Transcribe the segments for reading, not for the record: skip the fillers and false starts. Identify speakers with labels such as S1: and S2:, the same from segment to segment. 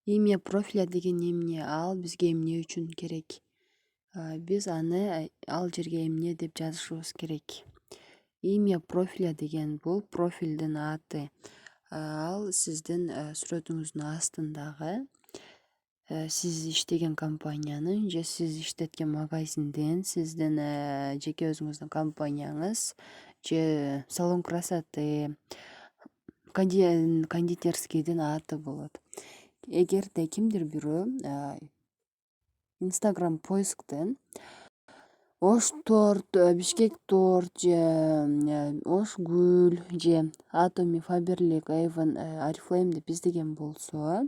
S1: Имя профиля деген эмне? Ал бизге эмне үчүн керек? Биз аны ал жерге эмне деп жазышыбыз керек? Имя профиля деген бул профилдин аты. Ал сиздин сүрөтүңүздүн астындагы сиз иштеген компаниянын же сиз иштеткен магазиндин, сиздин жеке өзүңүздүн компанияңыз же салон красоты, кондитерскийдин аты болот. Эгерде кимдир бирөө Instagram поисктен Ош торт, Бишкек торт же Ош гүл же Atomy, Faberlic, Avon, Oriflame деп издеген болсо,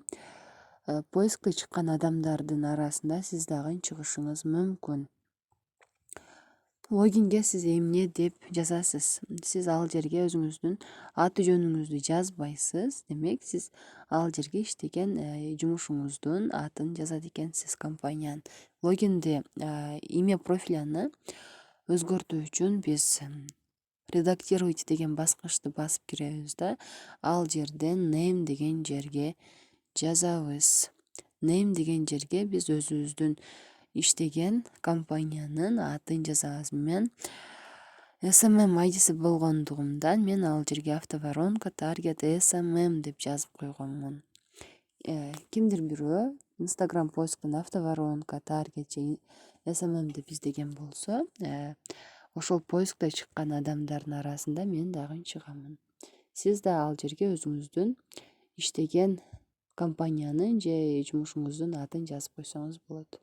S1: поискте чыккан адамдардын арасында сиз дагы чыгышыңыз мүмкүн. Логинге сиз эмне деп жазасыз? Сиз ал жерге өзүңүздүн аты жөнүңүздү жазбайсыз. Демек, сиз ал жерге иштеген жумушуңуздун атын жазат экенсиз компаниянын. Логинде имя профиляны өзгөртүү үчүн биз редактировать деген баскычты басып киребиз да, ал жерден name деген жерге жазабыз. Name деген жерге биз өзүбүздүн иштеген компаниянын атын жазабыз. Мен SMM айдиси болгондугумдан мен ал жерге автоворонка Target SMM деп жазып койгонмун. Кимдир бирөө Instagram поисктен автоворонка Target же SMM деп издеген болсо, ошол поискте чыккан адамдардын арасында мен дагы чыгамын. Сиз да ал жерге өзүңүздүн иштеген компаниянын же жумушуңуздун атын жазып койсоңуз болот.